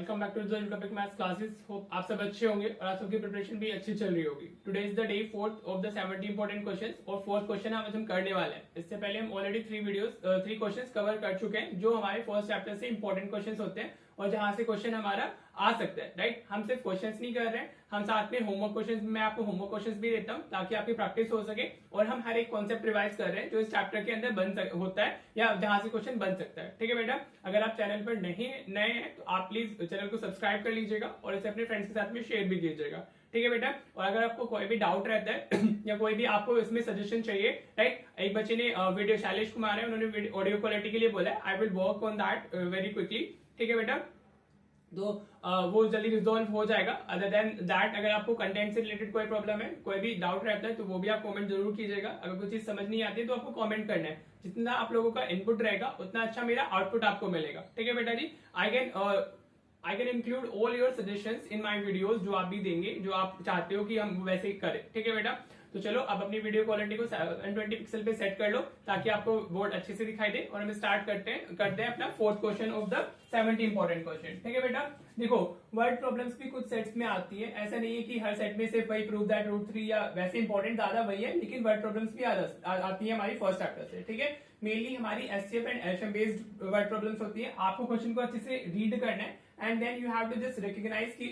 Welcome back to the topic maths classes. Hope आप सब अच्छे होंगे और आप सबकी प्रिपरेशन भी अच्छी चल रही होगी। Today is the day 4th of the 70 important questions और 4th क्वेश्चन आज हम करने वाले हैं। इससे पहले हम ऑलरेडी 3 क्वेश्चंस कवर कर चुके हैं जो हमारे फर्स्ट चैप्टर से इंपॉर्टेंट क्वेश्चंस होते हैं और जहां से क्वेश्चन हमारा आ सकता है। राइट, हम सिर्फ क्वेश्चंस नहीं कर रहे हैं, हम साथ में होमवर्क क्वेश्चंस, मैं आपको होमवर्क क्वेश्चंस भी देता हूं ताकि आपकी प्रैक्टिस हो सके। और हम हर एक कॉन्सेप्ट रिवाइज कर रहे हैं जो इस चैप्टर के अंदर होता है या जहां से क्वेश्चन बन सकता है। ठीक है बेटा, अगर आप चैनल पर नहीं नए हैं तो आप प्लीज चैनल को सब्सक्राइब कर लीजिएगा और इसे अपने फ्रेंड्स के साथ में शेयर भी कीजिएगा। ठीक है बेटा, और अगर आपको कोई भी डाउट रहता है या कोई भी आपको इसमें सजेशन चाहिए, राइट, एक बच्चे ने वीडियो, शैलेश कुमार है, उन्होंने ऑडियो क्वालिटी के लिए बोला है, I will work on that very quickly. ठीक है बेटा, तो वो जल्दी रिजॉल्व हो जाएगा। अदर देन दैट, अगर आपको कंटेंट से रिलेटेड कोई प्रॉब्लम है, कोई भी डाउट रहता है तो वो भी आप कमेंट जरूर कीजिएगा। अगर कोई चीज समझ नहीं आती है तो आपको कमेंट करना है। जितना आप लोगों का इनपुट रहेगा उतना अच्छा मेरा आउटपुट आपको मिलेगा। ठीक है बेटा जी, I can include all your suggestions in my videos, जो आप भी देंगे, जो आप चाहते हो कि हम वैसे ही करें। ठीक है बेटा, तो चलो अब अपनी वीडियो क्वालिटी को 720 पिक्सल पे सेट कर लो ताकि आपको बोर्ड अच्छे से दिखाई दे। और हम स्टार्ट करते हैं अपना 4th question of the 70 important question. ठीक है बेटा, देखो वर्ड प्रॉब्लम्स भी कुछ सेट्स में आती है, ऐसा नहीं है कि हर सेट में सिर्फ वही प्रूव दैट रूट 3 या वैसे इंपॉर्टेंट ज्यादा वही है, लेकिन वर्ड प्रॉब्लम्स भी आती है हमारी फर्स्ट चैप्टर से। ठीक है, मेनली हमारी HCF and LCM based word problems होती है। आपको क्वेश्चन को अच्छे से रीड करना है and then you have to just recognise कि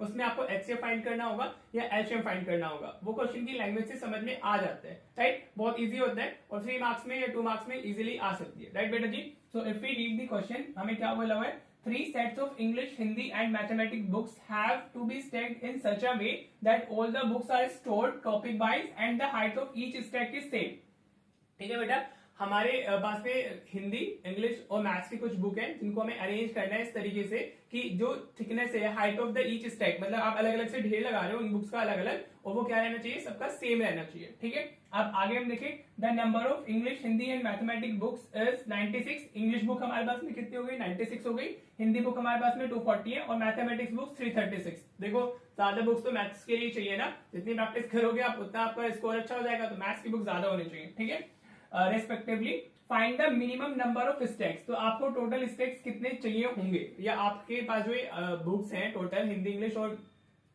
उसमें आपको एचसीएफ फाइंड करना होगा या एलसीएम फाइंड करना होगा। वो क्वेश्चन की लैंग्वेज से समझ में आ जाता है। राइट, बहुत इजी होता है और 3 मार्क्स में या 2 मार्क्स में इजीली आ सकती है। राइट बेटा जी, so if we read the question, हमें क्या बोला हुआ है, 3 sets of English, Hindi and mathematics books have to be stacked in such a way that all the books are stored copy-wise and the height of each stack is same। ठीक है बेटा, हमारे पास में हिंदी, इंग्लिश और maths की कुछ book है जिनको हमें अरेंज करना है इस तरीके से कि जो थिकनेस है, height of the each stack, मतलब आप अलग अलग से ढेर लगा रहे हो उन बुक्स का अलग अलग, और वो क्या रहना चाहिए, सबका सेम रहना चाहिए। ठीक है, अब आगे हम देखें, the number of English, Hindi and mathematics books is 96। English book हमारे पास में कितनी हो गई, 96 हो गई। हिंदी बुक हमारे पास में 240 है और मैथमेटिक्स बुक 336। देखो ज्यादा बुक्स तो मैथ्स के लिए चाहिए ना, जितनी प्रैक्टिस करोगे आप उतना आपका स्कोर अच्छा हो जाएगा, तो मैथ्स की बुक ज्यादा होनी चाहिए। ठीक है, respectively find the minimum number of stacks, तो आपको टोटल स्टैक्स कितने चाहिए होंगे, या आपके पास जो बुक्स हैं टोटल हिंदी, इंग्लिश और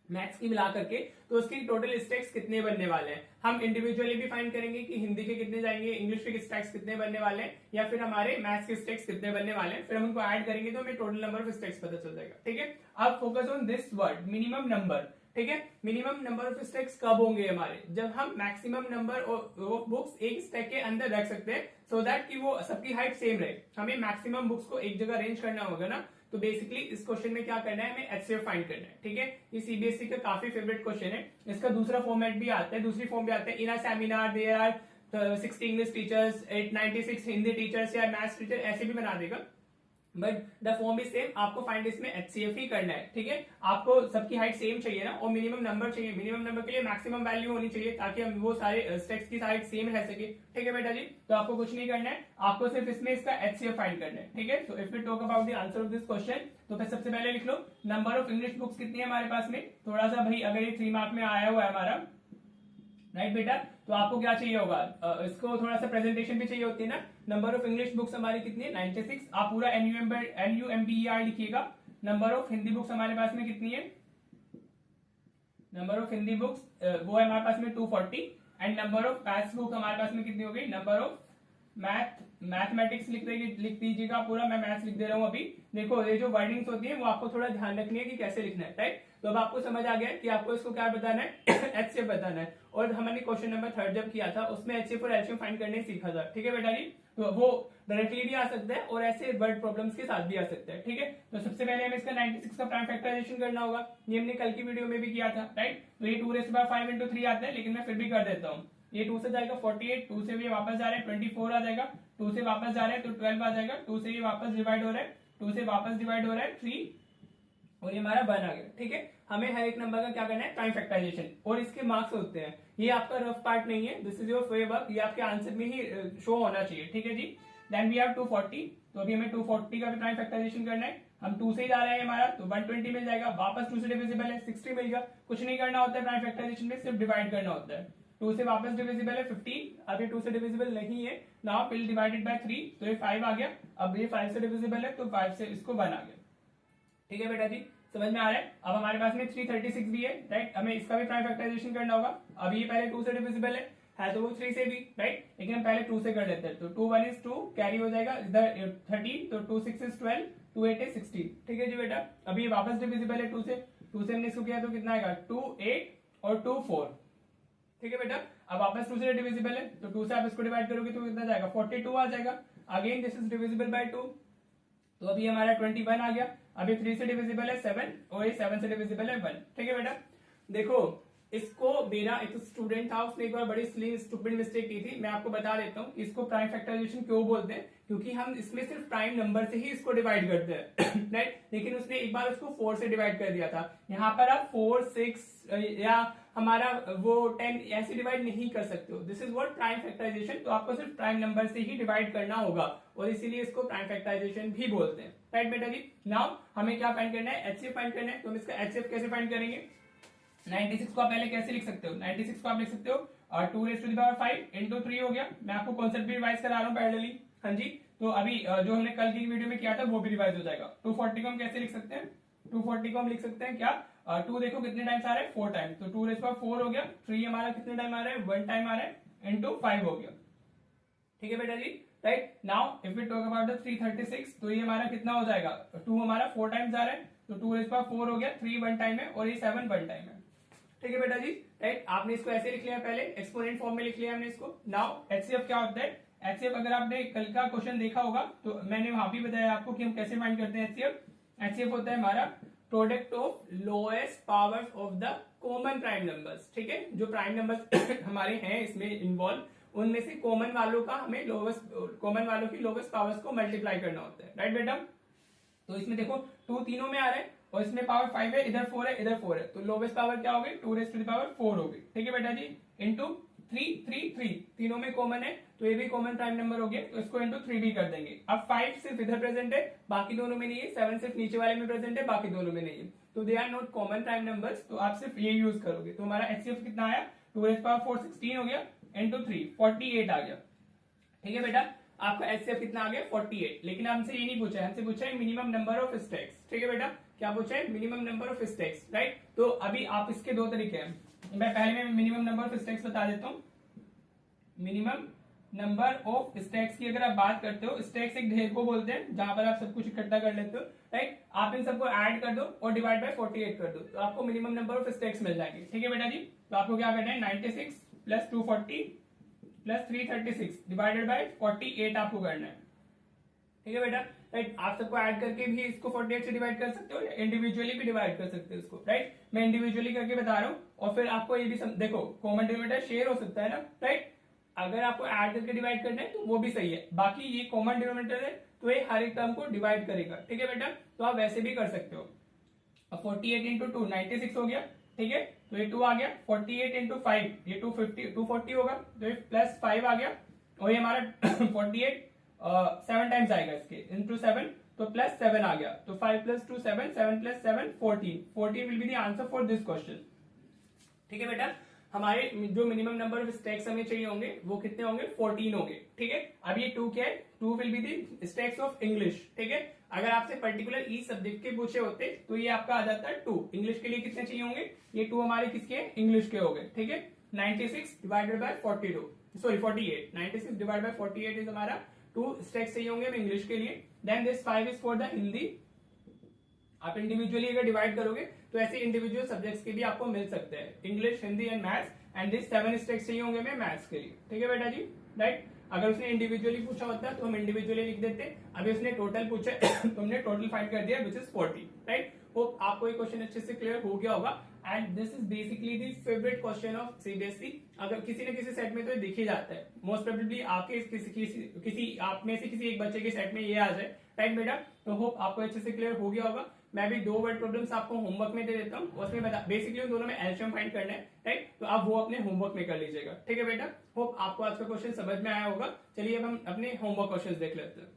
मैथ्स की मिला करके, तो उसकी टोटल स्टैक्स कितने बनने वाले हैं। हम इंडिविजुअली भी फाइंड करेंगे कि हिंदी के कितने जाएंगे, इंग्लिश के स्टैक्स कितने बनने वाले हैं, या फिर हमारे मैथ्स के स्टैक्स कितने बनने वाले हैं, फिर हम उनको ऐड करेंगे तो हमें टोटल नंबर ऑफ स्टैक्स पता चल जाएगा। ठीक है, अब focus on this word minimum number. ठीक है, मिनिमम नंबर ऑफ स्टैक्स कब होंगे हमारे, जब हम मैक्सिमम नंबर ऑफ बुक्स एक स्टैक के अंदर रख सकते हैं सो दैट कि वो सबकी हाइट सेम रहे। हमें मैक्सिमम बुक्स को एक जगह अरेंज करना होगा ना, तो बेसिकली इस क्वेश्चन में क्या करना है, हमें एचसीएफ फाइंड करना है। ठीक है, ये सीबीएसई का काफी फेवरेट क्वेश्चन है। इसका दूसरा फॉर्मेट भी आता है, दूसरी फॉर्म भी आता है, in a seminar there are 60 English teachers, 96 Hindi teachers या मैथ्स टीचर, ऐसे भी बना देगा, but the form is same. आपको फाइंड इसमें एचसीएफ ही करना है। ठीक है, आपको सबकी हाइट सेम चाहिए ना, और मिनिमम नंबर चाहिए। मिनिमम नंबर के लिए मैक्सिमम वैल्यू होनी चाहिए ताकि हम वो सारे स्टैक्स की हाइट सेम रह सके। ठीक है बेटा जी, तो आपको कुछ नहीं करना है, आपको सिर्फ इसमें इसका एचसीएफ फाइंड करना है। ठीक है, so if we talk about the answer of this question, तो फिर सबसे पहले लिख लो नंबर ऑफ इंग्लिश बुक्स कितनी है हमारे पास में। थोड़ा सा भाई, अगर ये 3 मार्क में आया हुआ है हमारा, राइट बेटा, तो आपको क्या चाहिए होगा, इसको थोड़ा सा प्रेजेंटेशन भी चाहिए होती है ना। नंबर ऑफ इंग्लिश बुक्स हमारी कितनी है, 96। आप पूरा NUMBER लिखिएगा। नंबर ऑफ हिंदी बुक्स हमारे पास में कितनी है, नंबर ऑफ हिंदी बुक्स वो है हमारे पास में 240। And number of maths book हमारे पास में कितनी हो गई, नंबर ऑफ मैथमेटिक्स लिख दीजिएगा पूरा, मैं मैथ्स लिख दे रहा हूं अभी। देखो ये जो वर्डिंग्स होती है वो आपको थोड़ा ध्यान रखनी है कि कैसे लिखना है। राइट, तो अब आपको समझ आ गया कि आपको इसको क्या बताना है, एचसीएफ बताना है। और हमने क्वेश्चन नंबर 3 जब किया था उसमें एचसीएफ और एलसीएम फाइंड करने सीखा था। ठीक है बेटा जी, तो वो डायरेक्टली भी आ सकता है और ऐसे वर्ड प्रॉब्लम्स के साथ भी आ सकता है। ठीक है, तो सबसे पहले हमें इसका 96 का प्राइम फैक्टराइजेशन करना होगा, ये हमने कल की वीडियो में भी किया था। राइट, तो ये 2⁵ into 3 आता है, लेकिन मैं फिर भी कर देता हूँ। ये 2 से जाएगा 48, 2 से भी वापस जा रहा है 24 आ जाएगा, 2 से वापस जा रहा है तो 12 आ जाएगा, 2 से ये वापस डिवाइड हो रहा है, 2 से वापस डिवाइड हो रहा है 3, और ये हमारा 1 आ गया। ठीक है, हमें हर एक नंबर का क्या करना है, प्राइम फैक्टराइजेशन, और इसके मार्क्स होते हैं। ये आपका रफ पार्ट नहीं है, this is your free work, ये आपके आंसर में ही शो होना चाहिए। ठीक है जी, देन वी हैव 240, तो अभी हमें 240 का भी प्राइम फैक्टराइजेशन करना है। हम 2 से ही जा रहे हैं हमारा, तो 120 मिल जाएगा, वापस 2 से डिविजिबल है 60 मिल गया। कुछ नहीं करना होता है प्राइम फैक्टराइजेशन में, सिर्फ डिवाइड करना होता है। 2 से वापस डिविजिबल है 15, अभी 2 से डिविजिबल नहीं है, नाउ विल डिवाइडेड बाय 3, तो ये 5 आ गया। अब ये 5 से डिविजिबल है तो 5 से इसको 1 आ गया। ठीक है बेटा जी, समझ में आ रहा है। अब हमारे पास में 336 भी है, राइट। हमें इसका भी प्राइम फैक्टराइजेशन करना होगा। अब ये पहले 2 से डिविजिबल है तो वो 3 से भी, राइट, लेकिन हम पहले 2 से कर लेते हैं। तो 2 1 is 2 कैरी हो जाएगा इधर 13, तो 2 6 is 12, 2 8 is 16। ठीक है जी बेटा। अभी वापस डिविजिबल है 2 से हमने इसको किया तो कितना आएगा 2 8 और 2 4। ठीक है बेटा। अब वापस 2 से डिविजिबल है तो 2 से आप इसको डिवाइड करोगे तो कितना जाएगा 42 आ जाएगा। Again this is divisible by 2, तो अभी हमारा 21 आ गया। अभी 3 से डिविजिबल है 7 और ये 7 से डिविजिबल है 1। ठीक है बेटा। देखो इसको मेरा एक स्टूडेंट था, उसने एक बार बड़ी स्टूपिड मिस्टेक की थी। मैं आपको बता देता हूँ इसको प्राइम फैक्टराइजेशन क्यों बोलते हैं, क्योंकि हम इसमें सिर्फ प्राइम नंबर से ही इसको डिवाइड करते हैं राइट। लेकिन उसने एक बार उसको 4 से डिवाइड कर दिया था। यहाँ पर आप 4 6 या हमारा वो 10 ऐसे डिवाइड नहीं कर सकते हो। This is what prime factorisation. तो आपको सिर्फ प्राइम नंबर से ही डिवाइड करना होगा और इसीलिए इसको प्राइम फैक्टराइजेशन भी बोलते हैं, राइट बेटा जी। नाउ हमें क्या फाइंड करना है, एचसीएफ फाइंड करना है। तो हम इसका एचसीएफ कैसे फाइंड करेंगे। 96 को आप पहले कैसे लिख सकते हो, 96 को आप लिख सकते हो 2 raised to the power 5 into 3 हो गया। मैं आपको कॉन्सेप्ट भी रिवाइज करा रहा हूँ पैरेलली। हाँ जी, तो अभी जो हमने कल की वीडियो में किया था वो भी रिवाइज हो जाएगा। 240 को हम कैसे लिख सकते हैं, 240 को हम लिख सकते हैं क्या, 2 देखो कितने टाइम्स आ रहा है 4 टाइम्स, तो 2 raised to the power 4 हो गया। 3 हमारा कितने टाइम आ रहा है 1 टाइम आ रहा है इंटू 5 हो गया। ठीक है बेटा जी, right. Now if we talk about the 336, तो ये हमारा कितना हो जाएगा, 2 हमारा 4 टाइम्स आ रहा है तो 2 raised to the power 4 हो गया। 3 1 टाइम है और ये 7 1 टाइम है। ठीक है बेटा जी, राइट। आपने इसको ऐसे लिख लिया, पहले एक्सपोनेंट फॉर्म में लिख लिया हमने इसको। नाउ एचसीएफ क्या होता है, एचसीएफ अगर आपने कल का क्वेश्चन देखा होगा तो मैंने वहां भी बताया आपको कि हम कैसे फाइंड करते हैं एचसीएफ। एचसीएफ होता है हमारा product of lowest powers of the common prime numbers. ठीक है, जो प्राइम नंबर्स हमारे हैं इसमें इन्वॉल्व, उनमें से कॉमन वालों का हमें कॉमन वालों की लोवेस्ट पावर्स को मल्टीप्लाई करना होता है, राइट बेटा। तो इसमें देखो 2 तीनों में आ रहा है और इसमें पावर 5 है, इधर 4 है, इधर 4 है, तो लोवेस्ट पावर क्या होगी 2 raised to the power 4 होगी। ठीक है बेटा जी, इंटू 3 3 3 तीनों में कॉमन है तो ये भी कॉमन प्राइम नंबर हो गया, तो इसको इंटू 3 भी कर देंगे। अब 5 सिर्फ इधर प्रेजेंट है, बाकी दोनों में नहीं है। 7 सिर्फ नीचे वाले में प्रेजेंट है, बाकी दोनों में नहीं है, तो they are not common prime numbers, तो आप सिर्फ ये यूज करोगे। तो हमारा एचसीएफ कितना आया 2 raised to the power 4 16 हो गया इंटू 3 48 आ गया। ठीक है बेटा, आपका एचसीएफ कितना आ गया 48। लेकिन हमसे ये नहीं पूछा है, हमसे पूछा है मिनिमम नंबर ऑफ स्टेक्स। ठीक है बेटा, क्या पूछा है minimum number of stakes, right. तो अभी आप इसके 2 तरीके हैं, मैं पहले में मिनिमम नंबर ऑफ स्टेक्स बता देता हूँ। मिनिमम नंबर ऑफ स्टेक्स की अगर आप बात करते हो, स्टेक्स एक ढेर को बोलते हैं जहां पर आप सब कुछ इकट्ठा कर लेते हो, राइट। आप इन सबको ऐड कर दो और डिवाइड बाय 48 कर दो, तो आपको मिनिमम नंबर ऑफ स्टेक्स मिल जाएंगे। ठीक है बेटा जी, तो आपको क्या करना है 96 प्लस 240 प्लस 336 डिवाइडेड बाय 48 आपको करना है। ठीक है बेटा, राइट। आप सबको ऐड करके भी इसको 48 से डिवाइड कर सकते हो या इंडिविजुअली भी डिवाइड कर सकते हो इसको, राइट। मैं इंडिविजुअली करके बता रहा हूँ और फिर आपको ये भी देखो कॉमन डिनोमिनेटर शेयर हो सकता है ना, राइट। अगर आपको ऐड करके डिवाइड करना है तो वो भी सही है, बाकी ये कॉमन डिनोमिनेटर है तो ये हर एक टर्म को डिवाइड करेगा। ठीक है बेटा, तो आप वैसे भी कर सकते हो। अब 48 इंटू 2 96 हो गया। ठीक है, तो ये 2 आ गया। 48 इंटू 5 ये 240 होगा, तो ये प्लस 5 आ गया और ये हमारा 48 7 टाइम्स आएगा इसके इंटू 7, तो प्लस 7 आ गया। तो 5 plus 2 7, 7 plus 7 14 will be the answer for this question. ठीक है बेटा, हमारे जो मिनिमम नंबर ऑफ स्टेक्स हमें चाहिए होंगे वो कितने होंगे 14 होंगे। ठीक है, अब ये 2 क्या है, 2 will be the stakes of English. ठीक है, अगर आपसे पर्टिकुलर ई सब्जेक्ट के पूछे होते तो ये आपका आ जाता है 2। इंग्लिश के लिए कितने चाहिए होंगे, ये 2 हमारे किसके हैं इंग्लिश के हो गए। ठीक है, 96 divided by 48 96 divide by 48 is हमारा 2 स्टेक्स चाहिए होंगे इंग्लिश के लिए। Then this 5 is for the Hindi. आप इंडिविजुअली अगर डिवाइड करोगे तो ऐसे इंडिविजुअल सब्जेक्ट्स के भी आपको मिल सकते हैं, English Hindi and maths, and this 7 stakes चाहिए होंगे मैं मैथ्स के लिए। ठीक है बेटा जी, राइट। अगर उसने इंडिविजुअली पूछा होता तो हम इंडिविजुअली लिख देते, अभी उसने टोटल पूछा तो हमने टोटल फाइंड कर दिया विच इज 40, राइट। होप आपको ये क्वेश्चन अच्छे से क्लियर हो गया होगा and this is basically the favourite question of CBSE. अगर किसी न किसी सेट में तो ये दिख ही जाता है, मोस्ट प्रोबेबली आपके किसी आप में से किसी एक बच्चे के सेट में ये आ जाए, राइट बेटा। तो होप आपको अच्छे से क्लियर हो गया होगा। मैं भी 2 वर्ड प्रॉब्लम्स आपको होमवर्क में दे देता हूँ, उसमें बेसिकली उन दोनों में एलसीएम फाइंड करना है, राइट। तो आप वो अपने होमवर्क में कर लीजिएगा। ठीक है बेटा, होप आपको आज का क्वेश्चन समझ में आया होगा। चलिए अब हम अपने होमवर्क क्वेश्चन देख लेते हैं।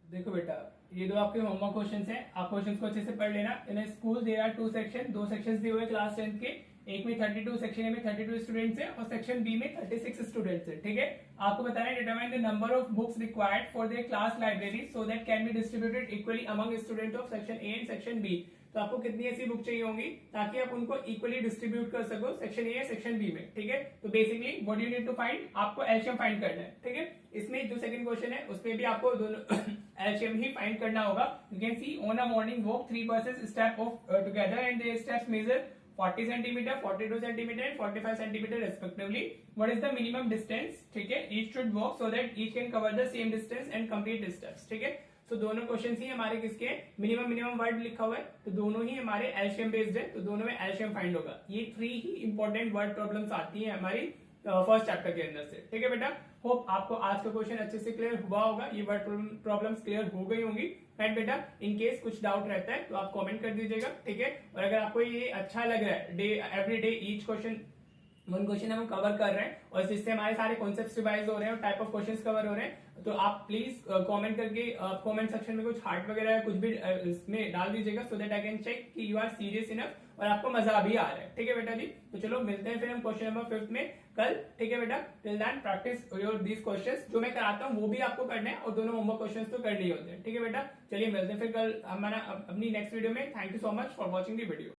देखो बेटा, ये 2 आपके होमवर्क क्वेश्चंस हैं, आप क्वेश्चंस को अच्छे से पढ़ लेना। In school there are 2 section, 2 sections दिए हुए क्लास 10th के। एक में 32, सेक्शन ए में 32 स्टूडेंट्स है और सेक्शन बी में 36 स्टूडेंट्स है। ठीक है, आपको बताना है determine the number of books required for their class library so that can be distributed equally among student of section A and section B. तो आपको कितनी ऐसी बुक चाहिए होंगी ताकि आप उनको इक्वली डिस्ट्रीब्यूट कर सको सेक्शन ए या सेक्शन बी में। ठीक है, तो basically what you need to find, आपको एलसीएम फाइंड करना है। ठीक है, इसमें जो सेकंड क्वेश्चन है उसमें भी आपको दोनों एलसीएम ही फाइंड करना होगा। You can see on a morning walk 3 persons step off together and their steps measure 40 centimetre, 42 centimetre and 45 centimetre respectively. What is the minimum distance? ठीक है, each should walk so that each can cover the same distance and complete steps. ठीक है, तो दोनों question ही हमारे किसके minimum word लिखा हुआ है, तो दोनों ही हमारे एलसीएम बेस्ड है, तो दोनों में एलसीएम फाइंड होगा। ये 3 ही इंपॉर्टेंट वर्ड प्रॉब्लम्स आती है हमारी फर्स्ट चैप्टर के अंदर से। ठीक है बेटा, होप आपको आज का क्वेश्चन अच्छे से क्लियर हुआ होगा, ये वर्ड प्रॉब्लम्स क्लियर हो गई होंगी। राइट बेटा, इन केस कुछ डाउट रहता है तो आप कमेंट कर दीजिएगा। ठीक है, और अगर आपको ये अच्छा लग रहा है every day each question one question हम कवर कर रहे हैं और जिससे हमारे सारे कॉन्सेप्ट्स रिवाइज हो रहे हैं और टाइप ऑफ क्वेश्चंस कवर हो रहे हैं, तो आप प्लीज कमेंट करके कमेंट सेक्शन में कुछ हार्ट वगैरह कुछ भी इसमें डाल दीजिएगा so that I can check कि यू आर सीरियस इनफ और आपको मजा भी आ रहा है। ठीक है बेटा जी, तो चलो मिलते हैं फिर हम क्वेश्चन नंबर 5 में कल। ठीक है बेटा, till then practise your these questions, जो मैं कराता हूँ वो भी आपको करने हैं और दोनों होमवर्क क्वेश्चंस तो करने ही होते हैं। ठीक है बेटा, चलिए मिलते हैं फिर कल हमारा अपनी नेक्स्ट वीडियो में। Thank you so much for watching the video.